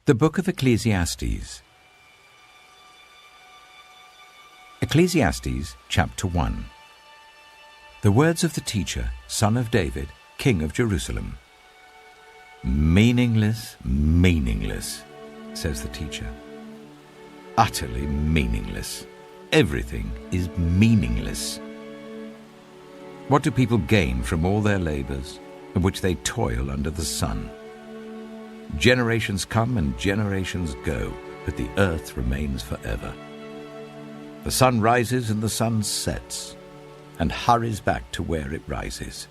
The Book of Ecclesiastes. Ecclesiastes, chapter 1. The words of the teacher, son of David, king of Jerusalem. Meaningless, meaningless, says the teacher. Utterly meaningless. Everything is meaningless. What do people gain from all their labors, in which they toil under the sun? Generations come and generations go, but the earth remains forever. The sun rises and the sun sets, and hurries back to where it rises.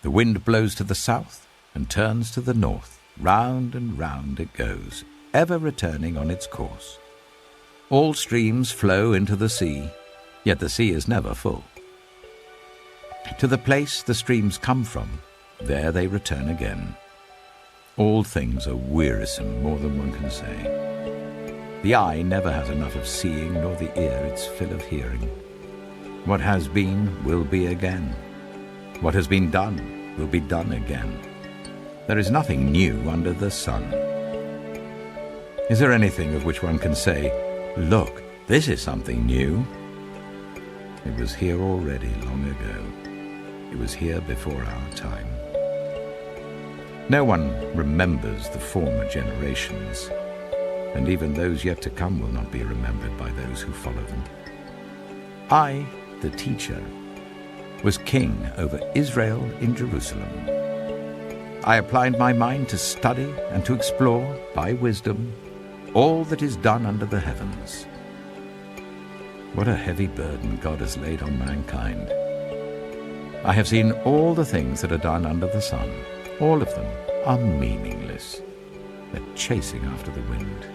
The wind blows to the south and turns to the north. Round and round it goes, ever returning on its course. All streams flow into the sea, yet the sea is never full. To the place the streams come from, there they return again. All things are wearisome, more than one can say. The eye never has enough of seeing, nor the ear its fill of hearing. What has been will be again. What has been done will be done again. There is nothing new under the sun. Is there anything of which one can say, "Look, this is something new"? It was here already long ago. It was here before our time. No one remembers the former generations, and even those yet to come will not be remembered by those who follow them. I, the teacher, was king over Israel in Jerusalem. I applied my mind to study and to explore, by wisdom, all that is done under the heavens. What a heavy burden God has laid on mankind. I have seen all the things that are done under the sun. All of them are meaningless. They're chasing after the wind.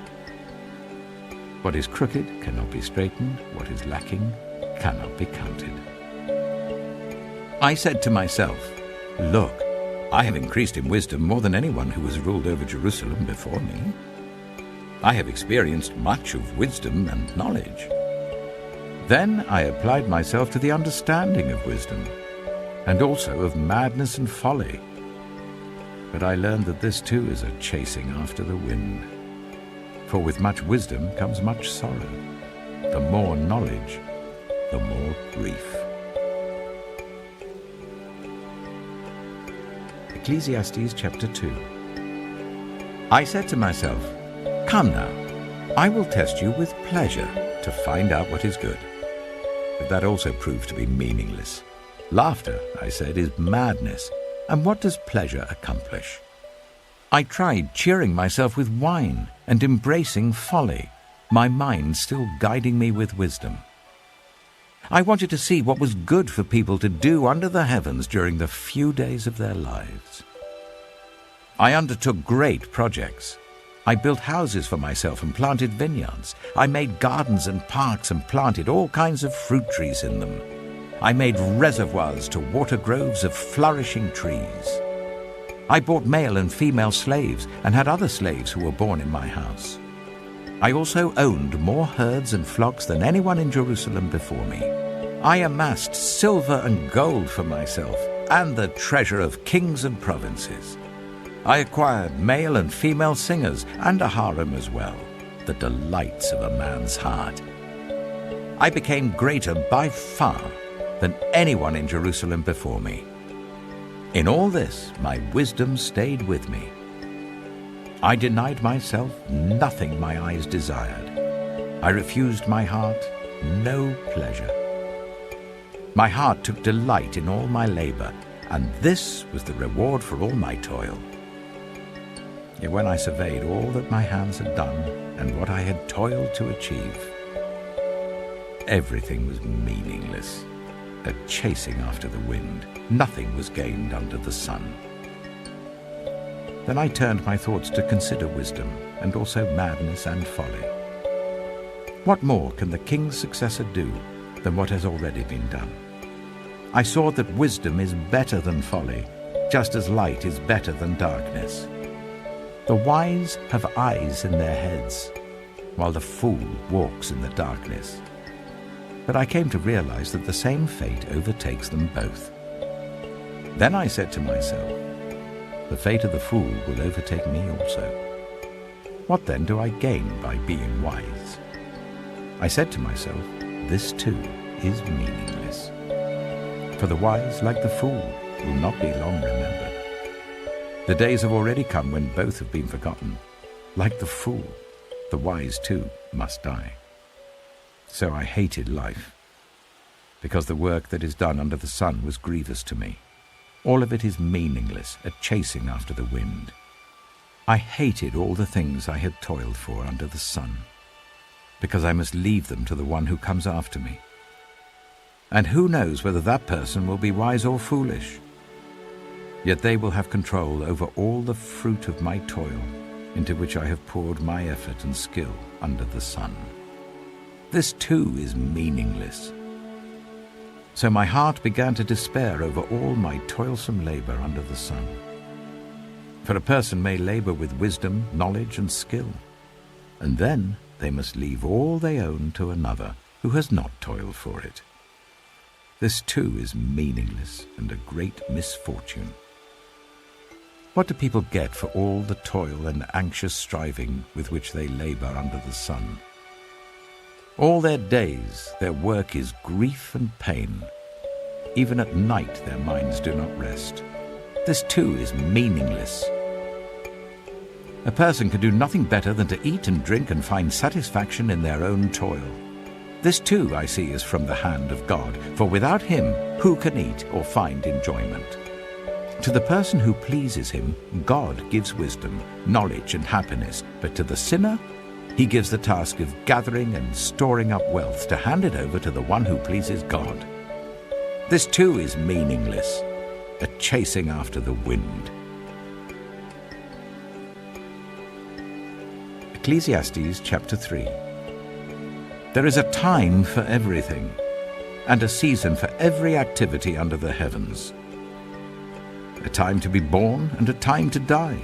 What is crooked cannot be straightened. What is lacking cannot be counted. I said to myself, "Look, I have increased in wisdom more than anyone who has ruled over Jerusalem before me. I have experienced much of wisdom and knowledge." Then I applied myself to the understanding of wisdom, and also of madness and folly. But I learned that this too is a chasing after the wind. For with much wisdom comes much sorrow. The more knowledge, the more grief. Ecclesiastes chapter 2. I said to myself, "Come now, I will test you with pleasure to find out what is good." But that also proved to be meaningless. Laughter, I said, is madness. And what does pleasure accomplish? I tried cheering myself with wine and embracing folly, my mind still guiding me with wisdom. I wanted to see what was good for people to do under the heavens during the few days of their lives. I undertook great projects. I built houses for myself and planted vineyards. I made gardens and parks and planted all kinds of fruit trees in them. I made reservoirs to water groves of flourishing trees. I bought male and female slaves and had other slaves who were born in my house. I also owned more herds and flocks than anyone in Jerusalem before me. I amassed silver and gold for myself and the treasure of kings and provinces. I acquired male and female singers and a harem as well, the delights of a man's heart. I became greater by far than anyone in Jerusalem before me. In all this, my wisdom stayed with me. I denied myself nothing my eyes desired. I refused my heart no pleasure. My heart took delight in all my labor, and this was the reward for all my toil. Yet when I surveyed all that my hands had done and what I had toiled to achieve, everything was meaningless. A chasing after the wind. Nothing was gained under the sun. Then I turned my thoughts to consider wisdom, and also madness and folly. What more can the king's successor do than what has already been done? I saw that wisdom is better than folly, just as light is better than darkness. The wise have eyes in their heads, while the fool walks in the darkness. But I came to realize that the same fate overtakes them both. Then I said to myself, the fate of the fool will overtake me also. What then do I gain by being wise? I said to myself, this too is meaningless. For the wise, like the fool, will not be long remembered. The days have already come when both have been forgotten. Like the fool, the wise too must die. So I hated life, because the work that is done under the sun was grievous to me. All of it is meaningless, a chasing after the wind. I hated all the things I had toiled for under the sun, because I must leave them to the one who comes after me. And who knows whether that person will be wise or foolish? Yet they will have control over all the fruit of my toil, into which I have poured my effort and skill under the sun. This too is meaningless. So my heart began to despair over all my toilsome labor under the sun. For a person may labor with wisdom, knowledge, and skill, and then they must leave all they own to another who has not toiled for it. This too is meaningless and a great misfortune. What do people get for all the toil and anxious striving with which they labor under the sun? All their days their work is grief and pain. Even at night their minds do not rest. This too is meaningless. A person can do nothing better than to eat and drink and find satisfaction in their own toil. This too, I see, is from the hand of God, for without him, who can eat or find enjoyment? To the person who pleases him, God gives wisdom, knowledge, and happiness, but to the sinner, he gives the task of gathering and storing up wealth to hand it over to the one who pleases God. This too is meaningless, a chasing after the wind. Ecclesiastes chapter 3. There is a time for everything, and a season for every activity under the heavens. A time to be born and a time to die.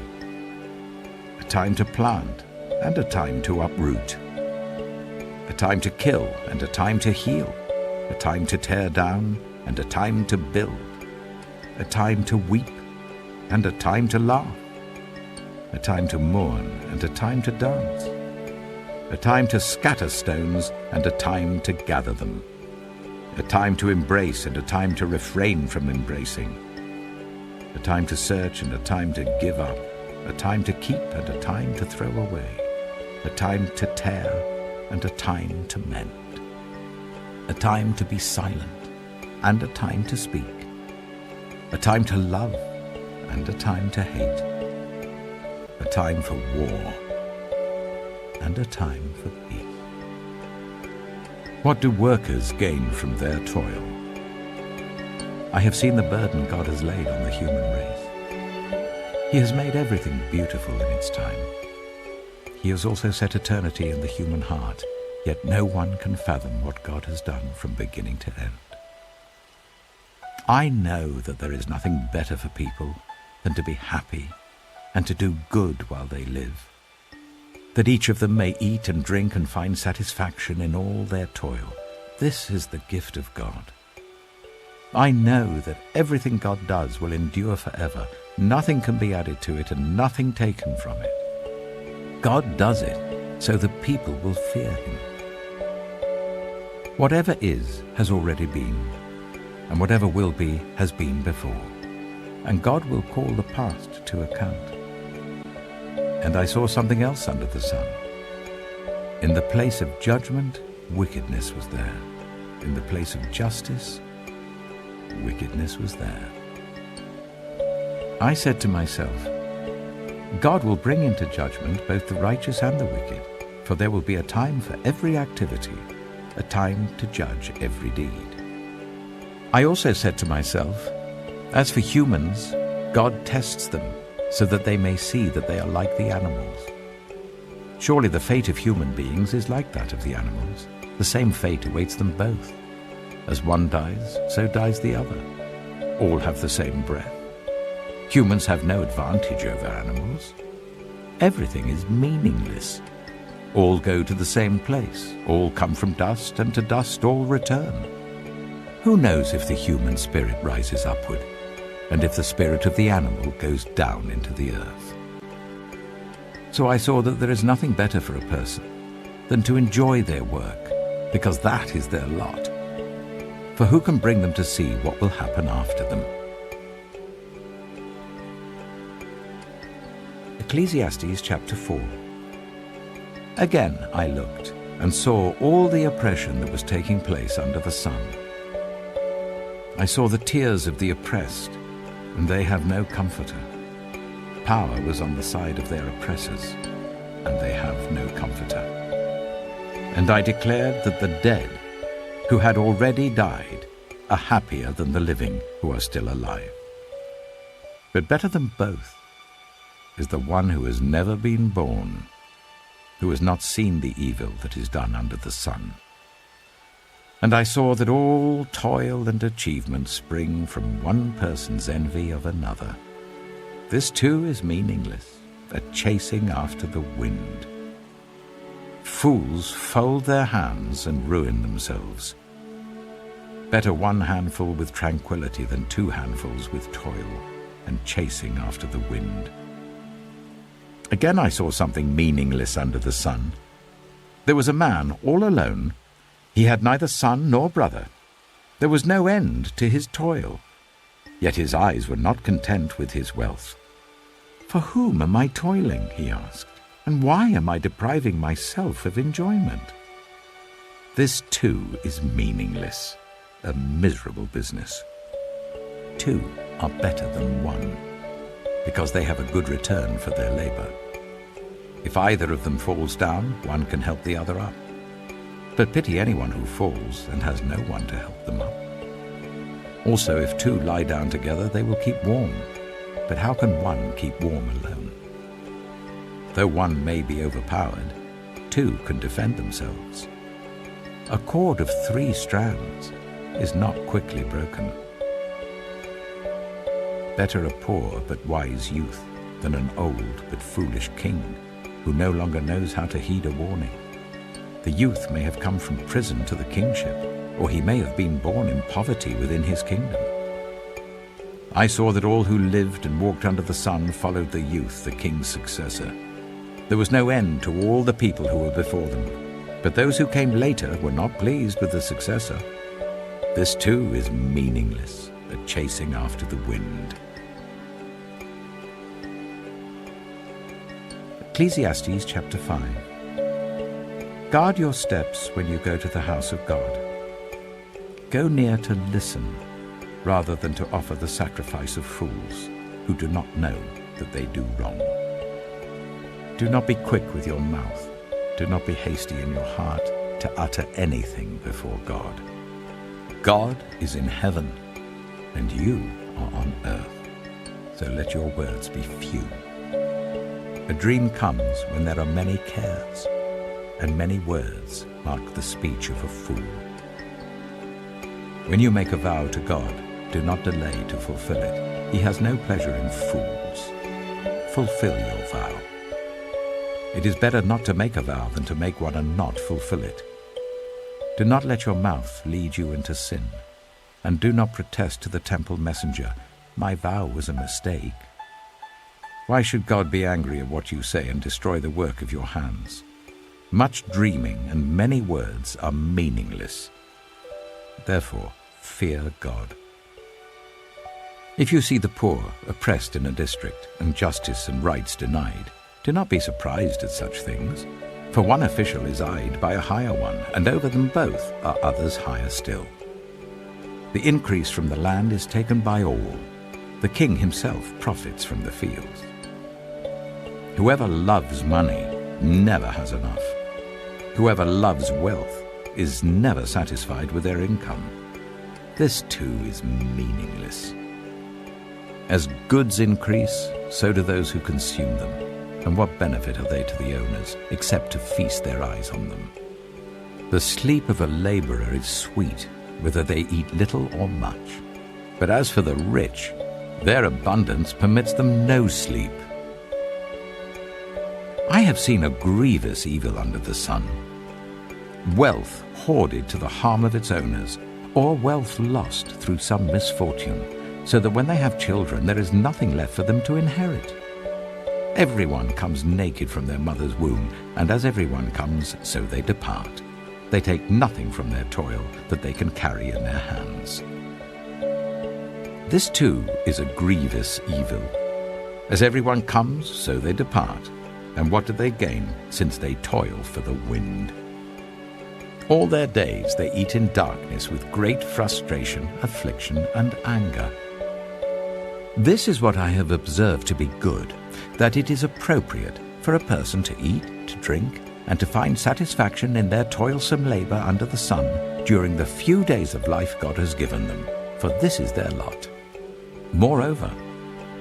A time to plant and a time to uproot. A time to kill and a time to heal. A time to tear down and a time to build. A time to weep and a time to laugh. A time to mourn and a time to dance. A time to scatter stones and a time to gather them. A time to embrace and a time to refrain from embracing. A time to search and a time to give up. A time to keep and a time to throw away. A time to tear and a time to mend. A time to be silent and a time to speak. A time to love and a time to hate. A time for war and a time for peace. What do workers gain from their toil? I have seen the burden God has laid on the human race. He has made everything beautiful in its time. He has also set eternity in the human heart, yet no one can fathom what God has done from beginning to end. I know that there is nothing better for people than to be happy and to do good while they live, that each of them may eat and drink and find satisfaction in all their toil. This is the gift of God. I know that everything God does will endure forever. Nothing can be added to it and nothing taken from it. God does it so that people will fear him. Whatever is has already been, and whatever will be has been before, and God will call the past to account. And I saw something else under the sun. In the place of judgment, wickedness was there. In the place of justice, wickedness was there. I said to myself, God will bring into judgment both the righteous and the wicked, for there will be a time for every activity, a time to judge every deed. I also said to myself, as for humans, God tests them so that they may see that they are like the animals. Surely the fate of human beings is like that of the animals. The same fate awaits them both. As one dies, so dies the other. All have the same breath. Humans have no advantage over animals. Everything is meaningless. All go to the same place. All come from dust, and to dust all return. Who knows if the human spirit rises upward, and if the spirit of the animal goes down into the earth? So I saw that there is nothing better for a person than to enjoy their work, because that is their lot. For who can bring them to see what will happen after them? Ecclesiastes chapter 4. Again I looked and saw all the oppression that was taking place under the sun. I saw the tears of the oppressed, and they have no comforter. Power was on the side of their oppressors, and they have no comforter. And I declared that the dead, who had already died, are happier than the living who are still alive. But better than both is the one who has never been born, who has not seen the evil that is done under the sun. And I saw that all toil and achievement spring from one person's envy of another. This too is meaningless, a chasing after the wind. Fools fold their hands and ruin themselves. Better one handful with tranquility than two handfuls with toil and chasing after the wind. Again I saw something meaningless under the sun. There was a man all alone. He had neither son nor brother. There was no end to his toil. Yet his eyes were not content with his wealth. For whom am I toiling, he asked, and why am I depriving myself of enjoyment? This too is meaningless, a miserable business. Two are better than one, because they have a good return for their labor. If either of them falls down, one can help the other up. But pity anyone who falls and has no one to help them up. Also, if two lie down together, they will keep warm. But how can one keep warm alone? Though one may be overpowered, two can defend themselves. A cord of 3 strands is not quickly broken. Better a poor but wise youth than an old but foolish king who no longer knows how to heed a warning. The youth may have come from prison to the kingship, or he may have been born in poverty within his kingdom. I saw that all who lived and walked under the sun followed the youth, the king's successor. There was no end to all the people who were before them, but those who came later were not pleased with the successor. This too is meaningless, a chasing after the wind. Ecclesiastes chapter 5. Guard your steps when you go to the house of God. Go near to listen, rather than to offer the sacrifice of fools, who do not know that they do wrong. Do not be quick with your mouth. Do not be hasty in your heart to utter anything before God. God is in heaven, and you are on earth, so let your words be few. A dream comes when there are many cares, and many words mark the speech of a fool. When you make a vow to God, do not delay to fulfill it. He has no pleasure in fools. Fulfill your vow. It is better not to make a vow than to make one and not fulfill it. Do not let your mouth lead you into sin, and do not protest to the temple messenger, "My vow was a mistake." Why should God be angry at what you say and destroy the work of your hands? Much dreaming and many words are meaningless. Therefore, fear God. If you see the poor oppressed in a district and justice and rights denied, do not be surprised at such things, for one official is eyed by a higher one, and over them both are others higher still. The increase from the land is taken by all. The king himself profits from the fields. Whoever loves money never has enough. Whoever loves wealth is never satisfied with their income. This too is meaningless. As goods increase, so do those who consume them. And what benefit are they to the owners, except to feast their eyes on them? The sleep of a laborer is sweet, whether they eat little or much. But as for the rich, their abundance permits them no sleep. I have seen a grievous evil under the sun. Wealth hoarded to the harm of its owners, or wealth lost through some misfortune, so that when they have children there is nothing left for them to inherit. Everyone comes naked from their mother's womb, and as everyone comes, so they depart. They take nothing from their toil that they can carry in their hands. This too is a grievous evil. As everyone comes, so they depart. And what do they gain, since they toil for the wind? All their days they eat in darkness with great frustration, affliction, and anger. This is what I have observed to be good, that it is appropriate for a person to eat, to drink, and to find satisfaction in their toilsome labor under the sun during the few days of life God has given them, for this is their lot. Moreover,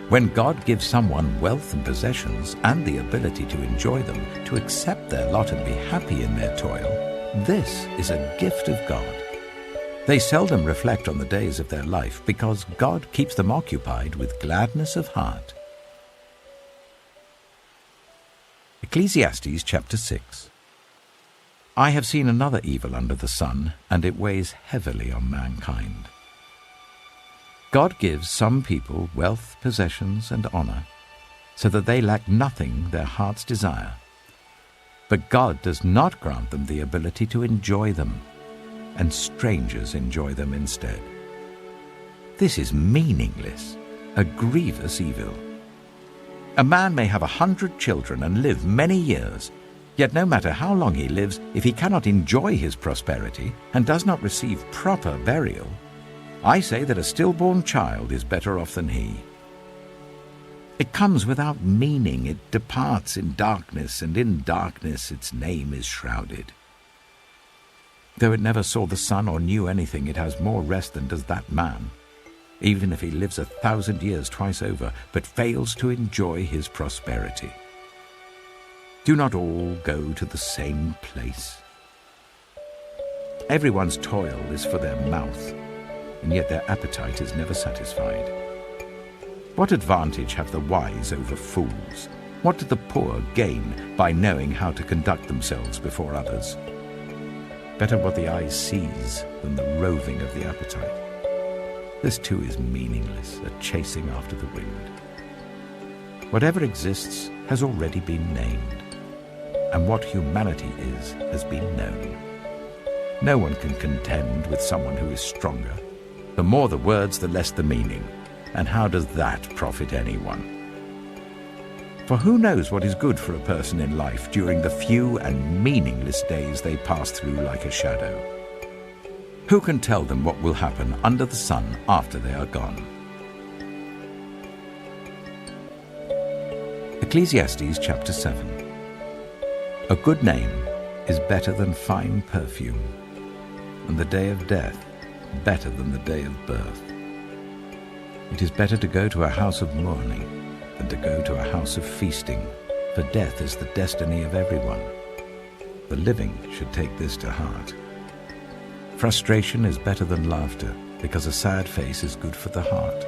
when God gives someone wealth and possessions and the ability to enjoy them, to accept their lot and be happy in their toil, this is a gift of God. They seldom reflect on the days of their life because God keeps them occupied with gladness of heart. Ecclesiastes chapter 6. I have seen another evil under the sun, and it weighs heavily on mankind. God gives some people wealth, possessions, and honor, so that they lack nothing their hearts desire. But God does not grant them the ability to enjoy them, and strangers enjoy them instead. This is meaningless, a grievous evil. A man may have 100 children and live many years, yet no matter how long he lives, if he cannot enjoy his prosperity and does not receive proper burial, I say that a stillborn child is better off than he. It comes without meaning, it departs in darkness, and in darkness its name is shrouded. Though it never saw the sun or knew anything, it has more rest than does that man, even if he lives 1,000 years twice over, but fails to enjoy his prosperity. Do not all go to the same place. Everyone's toil is for their mouth, and yet their appetite is never satisfied. What advantage have the wise over fools? What do the poor gain by knowing how to conduct themselves before others? Better what the eye sees than the roving of the appetite. This too is meaningless, a chasing after the wind. Whatever exists has already been named, and what humanity is has been known. No one can contend with someone who is stronger. The more the words, the less the meaning. And how does that profit anyone? For who knows what is good for a person in life during the few and meaningless days they pass through like a shadow? Who can tell them what will happen under the sun after they are gone? Ecclesiastes chapter 7. A good name is better than fine perfume, and the day of death better than the day of birth. It is better to go to a house of mourning than to go to a house of feasting, for death is the destiny of everyone. The living should take this to heart. Frustration is better than laughter, because a sad face is good for the heart.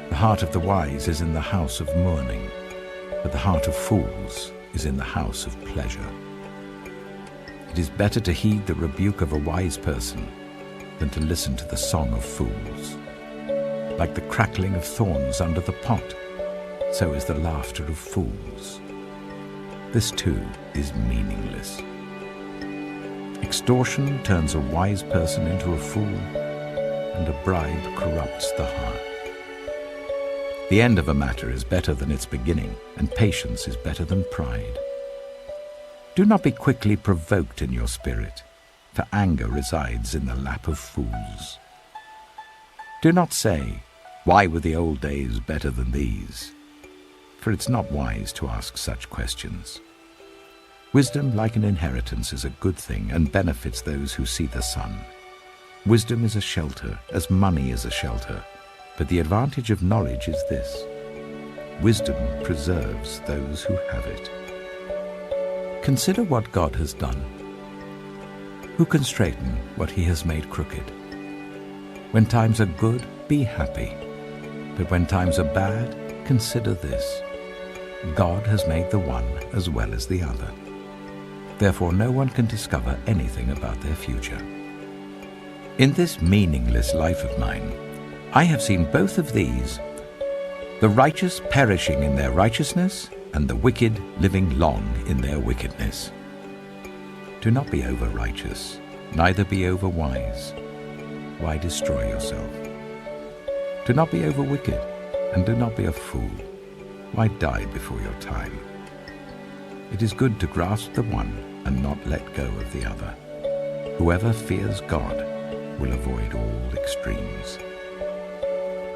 The heart of the wise is in the house of mourning, but the heart of fools is in the house of pleasure. It is better to heed the rebuke of a wise person than to listen to the song of fools. Like the crackling of thorns under the pot, so is the laughter of fools. This too is meaningless. Extortion turns a wise person into a fool, and a bribe corrupts the heart. The end of a matter is better than its beginning, and patience is better than pride. Do not be quickly provoked in your spirit, for anger resides in the lap of fools. Do not say, "Why were the old days better than these?" For it's not wise to ask such questions. Wisdom, like an inheritance, is a good thing and benefits those who see the sun. Wisdom is a shelter, as money is a shelter, but the advantage of knowledge is this: wisdom preserves those who have it. Consider what God has done. Who can straighten what he has made crooked? When times are good, be happy. But when times are bad, consider this: God has made the one as well as the other. Therefore no one can discover anything about their future. In this meaningless life of mine, I have seen both of these, the righteous perishing in their righteousness and the wicked living long in their wickedness. Do not be over-righteous, neither be over-wise. Why destroy yourself? Do not be over-wicked, and do not be a fool. Why die before your time? It is good to grasp the one and not let go of the other. Whoever fears God will avoid all extremes.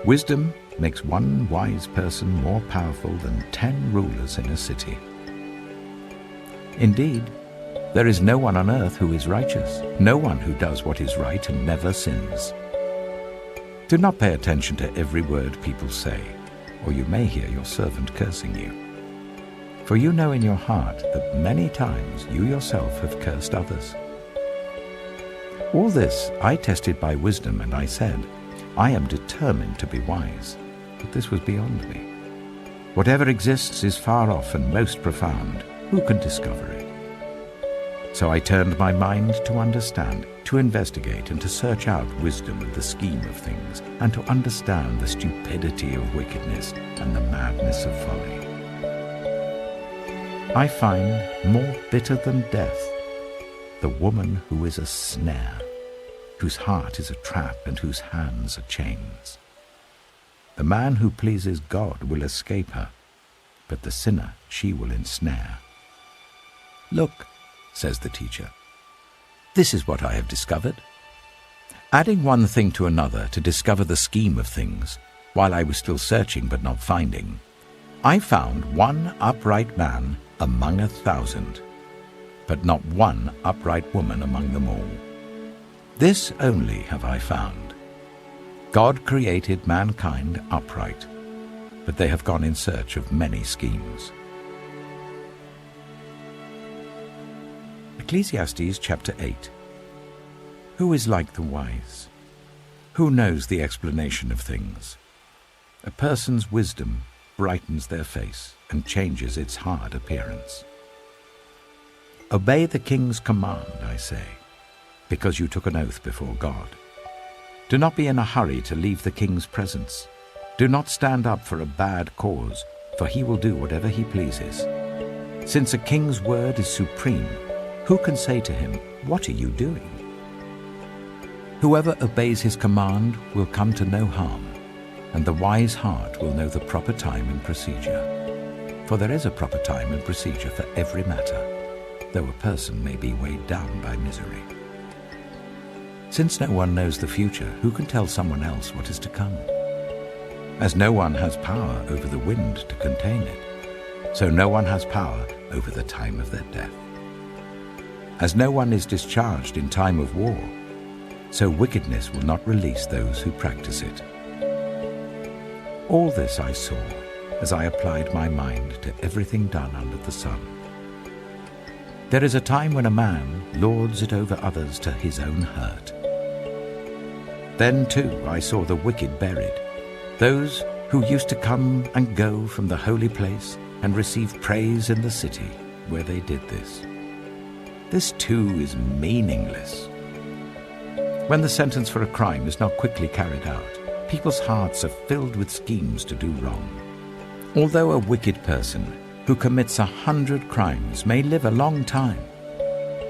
Wisdom makes one wise person more powerful than 10 rulers in a city. Indeed, there is no one on earth who is righteous, no one who does what is right and never sins. Do not pay attention to every word people say, or you may hear your servant cursing you. For you know in your heart that many times you yourself have cursed others. All this I tested by wisdom, and I said, I am determined to be wise, but this was beyond me. Whatever exists is far off and most profound. Who can discover it? So I turned my mind to understand, to investigate, and to search out wisdom and the scheme of things, and to understand the stupidity of wickedness and the madness of folly. I find more bitter than death the woman who is a snare, whose heart is a trap and whose hands are chains. The man who pleases God will escape her, but the sinner she will ensnare. Look, says the teacher, this is what I have discovered. Adding one thing to another to discover the scheme of things, while I was still searching but not finding, I found one upright man among 1,000, but not one upright woman among them all. This only have I found. God created mankind upright, but they have gone in search of many schemes. Ecclesiastes chapter 8. Who is like the wise? Who knows the explanation of things? A person's wisdom brightens their face and changes its hard appearance. Obey the king's command, I say, because you took an oath before God. Do not be in a hurry to leave the king's presence. Do not stand up for a bad cause, for he will do whatever he pleases. Since a king's word is supreme, who can say to him, "What are you doing?" Whoever obeys his command will come to no harm, and the wise heart will know the proper time and procedure. For there is a proper time and procedure for every matter, though a person may be weighed down by misery. Since no one knows the future, who can tell someone else what is to come? As no one has power over the wind to contain it, so no one has power over the time of their death. As no one is discharged in time of war, so wickedness will not release those who practice it. All this I saw as I applied my mind to everything done under the sun. There is a time when a man lords it over others to his own hurt. Then too I saw the wicked buried, those who used to come and go from the holy place and receive praise in the city where they did this. This too is meaningless. When the sentence for a crime is not quickly carried out, people's hearts are filled with schemes to do wrong. Although a wicked person who commits 100 crimes may live a long time,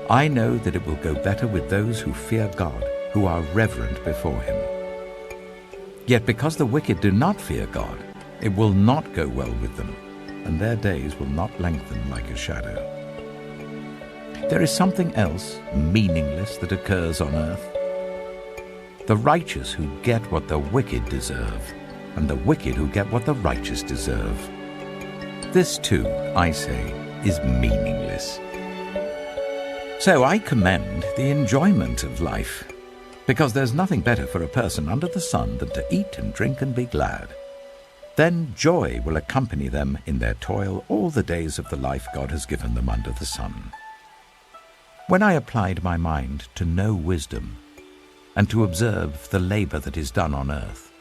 I know that it will go better with those who fear God, who are reverent before him. Yet because the wicked do not fear God, it will not go well with them, and their days will not lengthen like a shadow. There is something else meaningless that occurs on earth. The righteous who get what the wicked deserve, and the wicked who get what the righteous deserve. This too, I say, is meaningless. So I commend the enjoyment of life, because there's nothing better for a person under the sun than to eat and drink and be glad. Then joy will accompany them in their toil all the days of the life God has given them under the sun. When I applied my mind to know wisdom, and to observe the labor that is done on earth,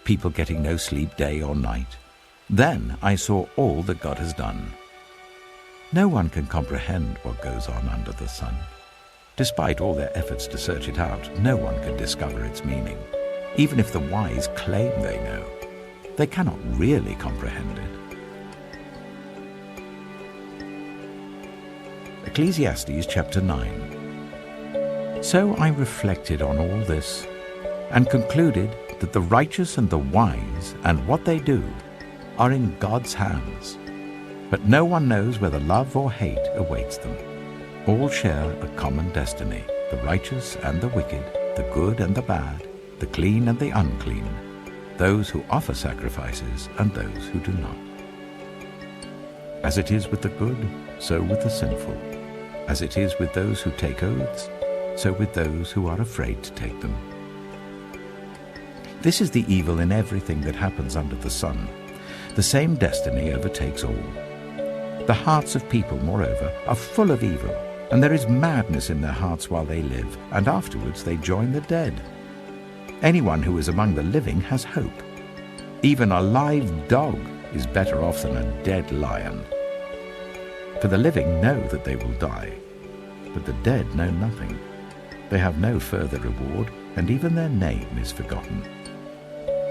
people getting no sleep day or night, then I saw all that God has done. No one can comprehend what goes on under the sun. Despite all their efforts to search it out, no one can discover its meaning. Even if the wise claim they know, they cannot really comprehend it. Ecclesiastes chapter 9. So I reflected on all this and concluded that the righteous and the wise and what they do are in God's hands. But no one knows whether love or hate awaits them. All share a common destiny, the righteous and the wicked, the good and the bad, the clean and the unclean, those who offer sacrifices and those who do not. As it is with the good, so with the sinful. As it is with those who take oaths, so with those who are afraid to take them. This is the evil in everything that happens under the sun. The same destiny overtakes all. The hearts of people, moreover, are full of evil, and there is madness in their hearts while they live, and afterwards they join the dead. Anyone who is among the living has hope. Even a live dog is better off than a dead lion. For the living know that they will die, but the dead know nothing. They have no further reward, and even their name is forgotten.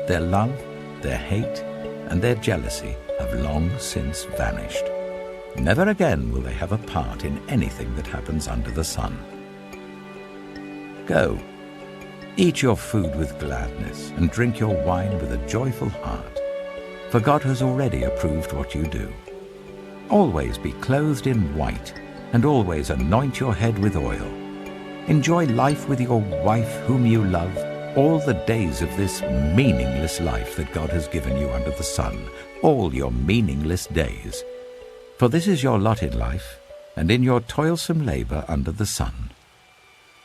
Their love, their hate, and their jealousy have long since vanished. Never again will they have a part in anything that happens under the sun. Go, eat your food with gladness, and drink your wine with a joyful heart, for God has already approved what you do. Always be clothed in white, and always anoint your head with oil. Enjoy life with your wife whom you love, all the days of this meaningless life that God has given you under the sun, all your meaningless days. For this is your lot in life, and in your toilsome labor under the sun.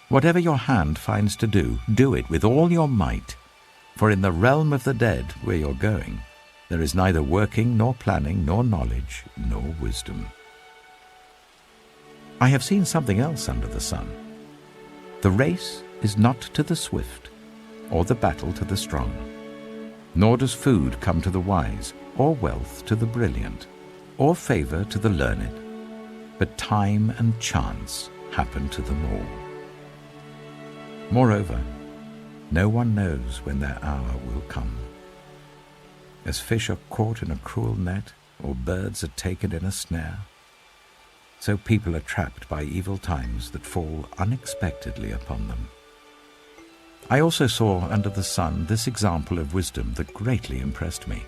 Whatever your hand finds to do, do it with all your might, for in the realm of the dead, where you're going, there is neither working, nor planning, nor knowledge, nor wisdom. I have seen something else under the sun. The race is not to the swift, or the battle to the strong, nor does food come to the wise, or wealth to the brilliant, or favor to the learned, but time and chance happen to them all. Moreover, no one knows when their hour will come. As fish are caught in a cruel net, or birds are taken in a snare, so people are trapped by evil times that fall unexpectedly upon them. I also saw under the sun this example of wisdom that greatly impressed me.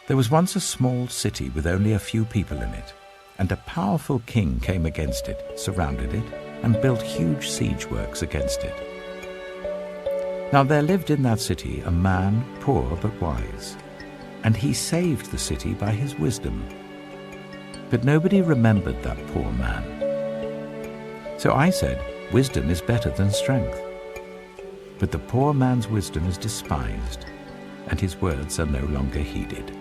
There was once a small city with only a few people in it, and a powerful king came against it, surrounded it, and built huge siege works against it. Now there lived in that city a man, poor but wise, and he saved the city by his wisdom. But nobody remembered that poor man. So I said, wisdom is better than strength. But the poor man's wisdom is despised, and his words are no longer heeded.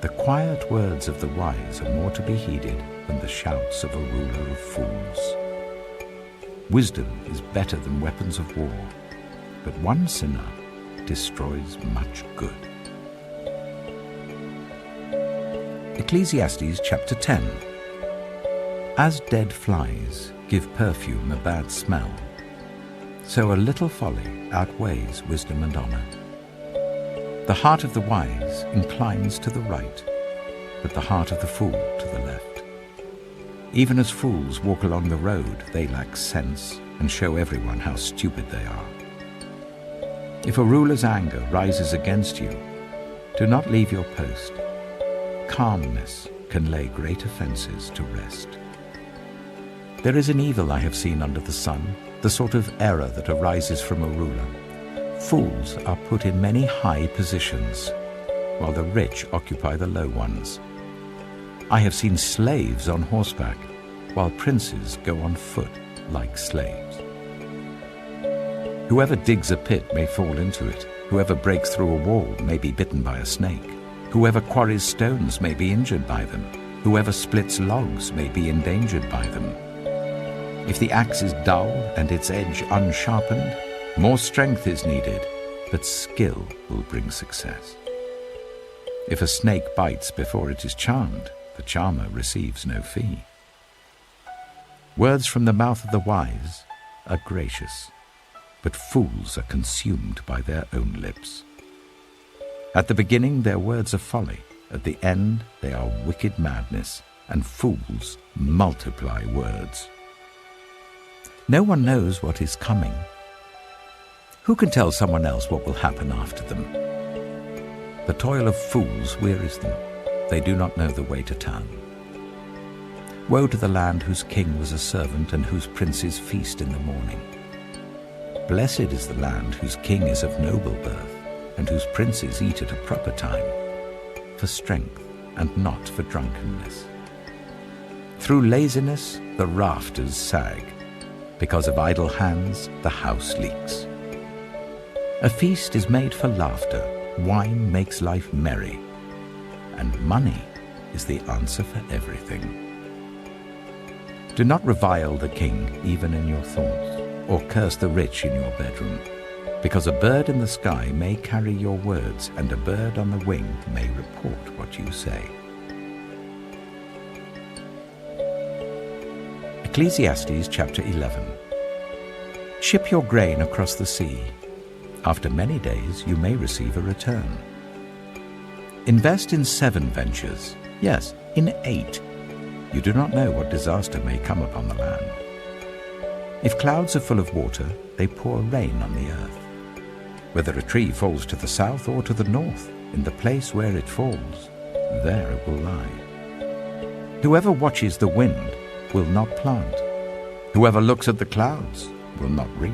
The quiet words of the wise are more to be heeded than the shouts of a ruler of fools. Wisdom is better than weapons of war, but one sinner destroys much good. Ecclesiastes chapter 10. As dead flies give perfume a bad smell, so a little folly outweighs wisdom and honor. The heart of the wise inclines to the right, but the heart of the fool to the left. Even as fools walk along the road, they lack sense and show everyone how stupid they are. If a ruler's anger rises against you, do not leave your post. Calmness can lay great offenses to rest. There is an evil I have seen under the sun, the sort of error that arises from a ruler. Fools are put in many high positions, while the rich occupy the low ones. I have seen slaves on horseback, while princes go on foot like slaves. Whoever digs a pit may fall into it. Whoever breaks through a wall may be bitten by a snake. Whoever quarries stones may be injured by them. Whoever splits logs may be endangered by them. If the axe is dull and its edge unsharpened, more strength is needed, but skill will bring success. If a snake bites before it is charmed, the charmer receives no fee. Words from the mouth of the wise are gracious, but fools are consumed by their own lips. At the beginning their words are folly, at the end they are wicked madness, and fools multiply words. No one knows what is coming. Who can tell someone else what will happen after them? The toil of fools wearies them. They do not know the way to town. Woe to the land whose king was a servant and whose princes feast in the morning. Blessed is the land whose king is of noble birth and whose princes eat at a proper time, for strength and not for drunkenness. Through laziness the rafters sag. Because of idle hands the house leaks. A feast is made for laughter, wine makes life merry, and money is the answer for everything. Do not revile the king even in your thoughts, or curse the rich in your bedroom, because a bird in the sky may carry your words, and a bird on the wing may report what you say. Ecclesiastes chapter 11. Ship your grain across the sea. After many days you may receive a return. Invest in 7 ventures, yes, in 8. You do not know what disaster may come upon the land. If clouds are full of water, they pour rain on the earth. Whether a tree falls to the south or to the north, in the place where it falls, there it will lie. Whoever watches the wind will not plant. Whoever looks at the clouds will not reap.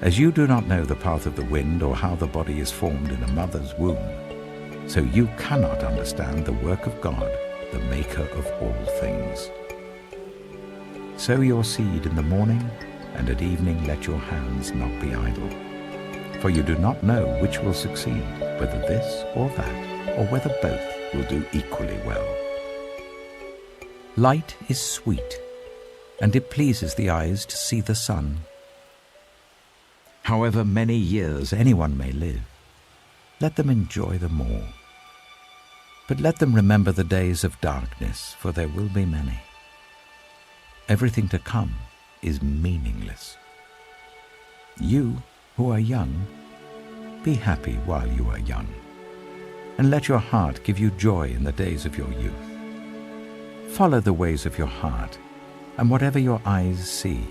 As you do not know the path of the wind or how the body is formed in a mother's womb, so you cannot understand the work of God, the maker of all things. Sow your seed in the morning, and at evening let your hands not be idle. For you do not know which will succeed, whether this or that, or whether both will do equally well. Light is sweet, and it pleases the eyes to see the sun. However many years anyone may live, let them enjoy them all. But let them remember the days of darkness, for there will be many. Everything to come is meaningless. You who are young, be happy while you are young, and let your heart give you joy in the days of your youth. Follow the ways of your heart, and whatever your eyes see.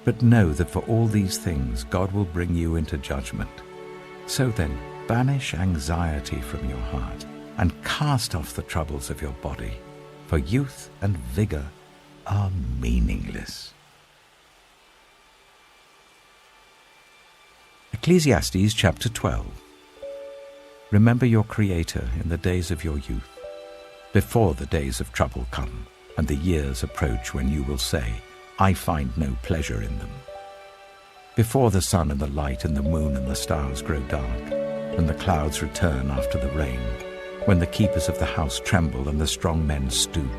But know that for all these things God will bring you into judgment. So then, banish anxiety from your heart, and cast off the troubles of your body, for youth and vigor are meaningless. Ecclesiastes chapter 12. Remember your Creator in the days of your youth, before the days of trouble come, and the years approach when you will say, I find no pleasure in them. Before the sun and the light and the moon and the stars grow dark, and the clouds return after the rain, when the keepers of the house tremble and the strong men stoop,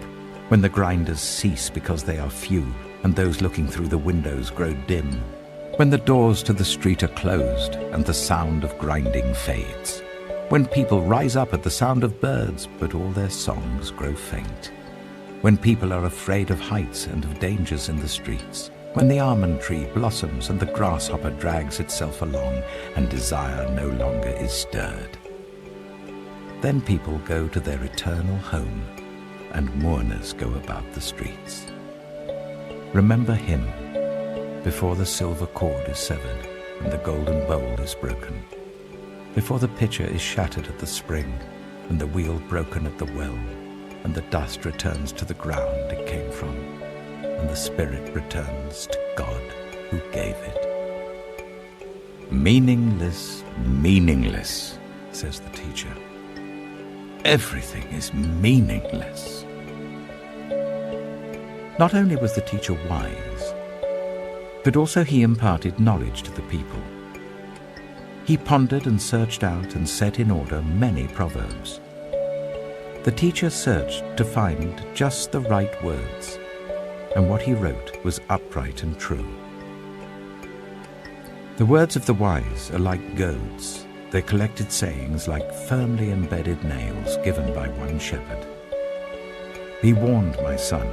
when the grinders cease because they are few, and those looking through the windows grow dim, when the doors to the street are closed and the sound of grinding fades, when people rise up at the sound of birds, but all their songs grow faint, when people are afraid of heights and of dangers in the streets, when the almond tree blossoms and the grasshopper drags itself along and desire no longer is stirred. Then people go to their eternal home, and mourners go about the streets. Remember him before the silver cord is severed and the golden bowl is broken, before the pitcher is shattered at the spring and the wheel broken at the well, and the dust returns to the ground it came from, and the spirit returns to God who gave it. Meaningless, meaningless, says the teacher. Everything is meaningless. Not only was the teacher wise, but also he imparted knowledge to the people. He pondered and searched out and set in order many proverbs. The teacher searched to find just the right words, and what he wrote was upright and true. The words of the wise are like goads, their collected sayings like firmly embedded nails given by one shepherd. Be warned, my son,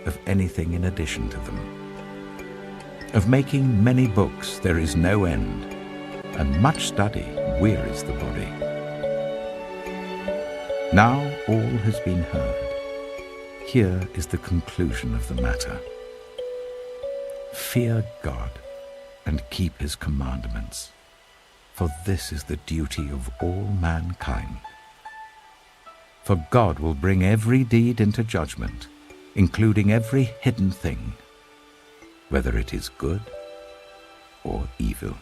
of anything in addition to them. Of making many books there is no end, and much study wearies the body. Now all has been heard. Here is the conclusion of the matter. Fear God and keep his commandments, for this is the duty of all mankind. For God will bring every deed into judgment, including every hidden thing, whether it is good or evil.